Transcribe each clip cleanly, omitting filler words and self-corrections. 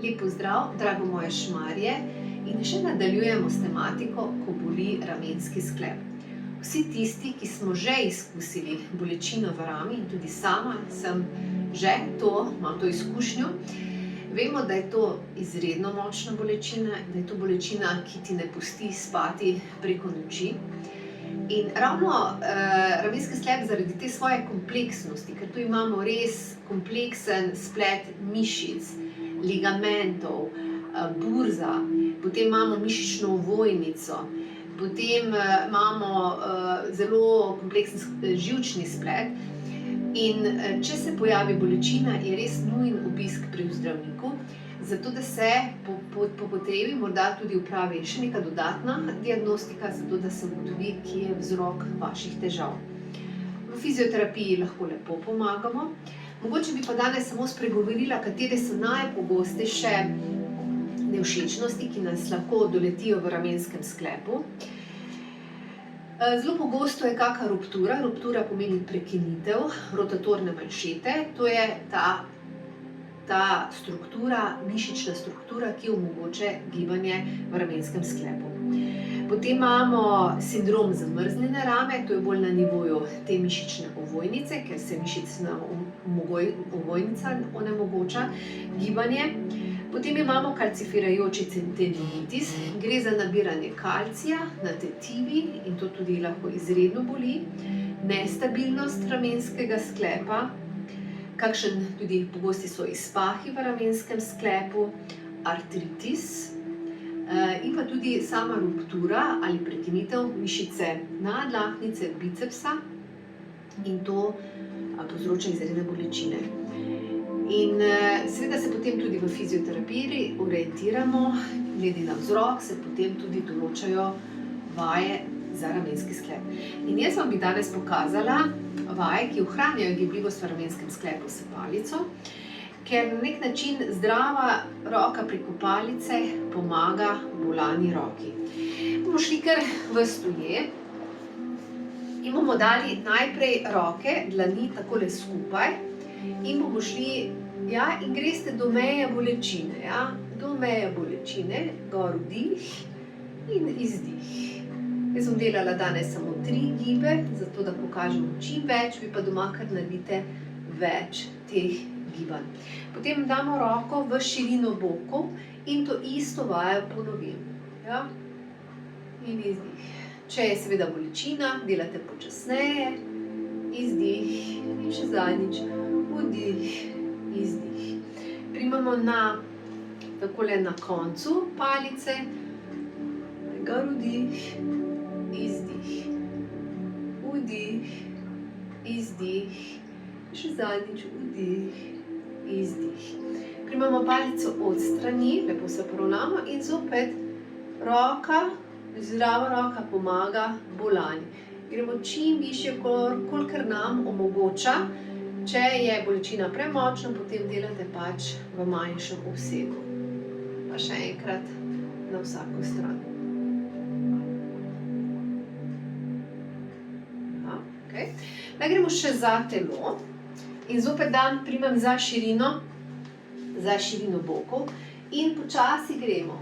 Lep pozdrav, drago moje šmarje, in še nadaljujemo s tematiko, ko boli ramenski sklep. Vsi tisti, ki smo že izkusili bolečino v rami, in tudi sama sem že imam to izkušnjo, vemo, da je to izredno močna bolečina, da je to bolečina, ki ti ne pusti spati preko noči. In ravno ramenski sklep zaradi te svoje kompleksnosti, ker tu imamo res kompleksen splet mišic, ligamentov, burza, potem imamo mišično ovojnico, potem imamo zelo kompleksen živčni splet. In če se pojavi bolečina, je res nujen obisk pri zdravniku, zato da se po potrebi morda tudi opravi še neka dodatna diagnostika, zato da se ugotovi, kje je vzrok vaših težav. V fizioterapiji lahko lepo pomagamo. Mogoče bi pa danes samo spregovorila, katere so najpogostejše nevšečnosti, ki nas lahko doletijo v ramenskem sklepu. Zelo pogosto je kaka ruptura. Ruptura pomeni prekinitev rotatorne manšete. To je ta struktura, mišična struktura, ki omogoča gibanje v ramenskem sklepu. Potem imamo sindrom zamrznjene rame, to je bolj na nivoju te mišične ovojnice, ker se mišična ovojnica onemogoča gibanje. Potem imamo kalcifirajoči tendinitis, gre za nabiranje kalcija na tetivi in to tudi lahko izredno boli. Nestabilnost ramenskega sklepa, kakšen tudi pogosti so izpahi v ramenskem sklepu, artritis in pa tudi sama ruptura ali prekinitev mišice nadlahtnice, bicepsa in to povzroča izredne bolečine. In seveda se potem tudi v fizioterapiji orientiramo, glede na vzrok se potem tudi določajo vaje za ramenski sklep. In jaz vam bi danes pokazala vaje, ki ohranjajo gibljivost v ramenskem sklepu s palico, ker na nek način zdrava roka preko palice pomaga bolani roki. Bomo šli kar v stoje in bomo dali najprej roke, dlani takole skupaj in bomo šli, in greste do meje bolečine, do meje bolečine, gor vdih in izdih. Jaz bom delala danes samo 3 gibe, zato da pokažemo čim več, vi pa doma kar naredite več teh gibanj. Potem damo roko v širino bokov in to isto vajo ponovim. In izdih. Če je seveda bolečina, delate počasneje, izdih in še zadnjič, vdih, izdih. Primamo takole na koncu palice, gor vdih, izdih, vdih, izdih, še zadnjič, vdih, izdih. Primamo palico od strani, lepo se poravnamo in zopet zdrava roka pomaga bolanju. Gremo čim višje, kolikor nam omogoča. Če je bolečina premočna, potem delate pač v manjšem obsegu. Pa še enkrat na vsako stran. Zdaj gremo še za telo in zopet primem za širino bokov in počasi gremo.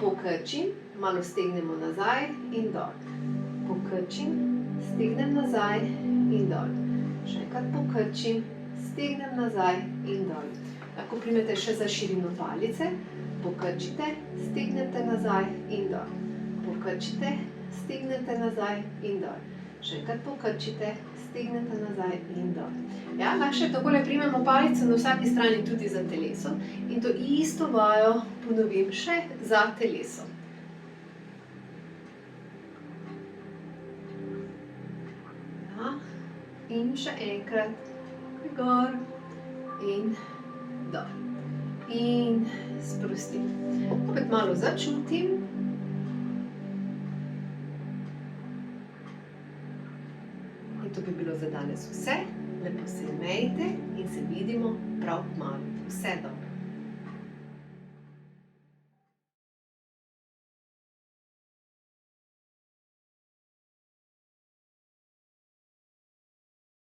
Pokrčim, malo stegnemo nazaj in dol. Pokrčim, stegnem nazaj in dol. Še enkrat pokrčim, stegnem nazaj in dol. Lahko primete še za širino palice, pokrčite, stegnete nazaj in dol. Pokrčite, stegnete nazaj in dol. Še enkrat pokrčite, stegnete nazaj in dol. Lahko še takole primemo palico na vsaki strani tudi za teleso in to isto vajo ponovim še za teleso. In še enkrat gor in dol. In sprostim. Opet malo začutim. In to bi bilo za danes vse. Lepo se imejte in se vidimo prav kmalu. Vse dobro.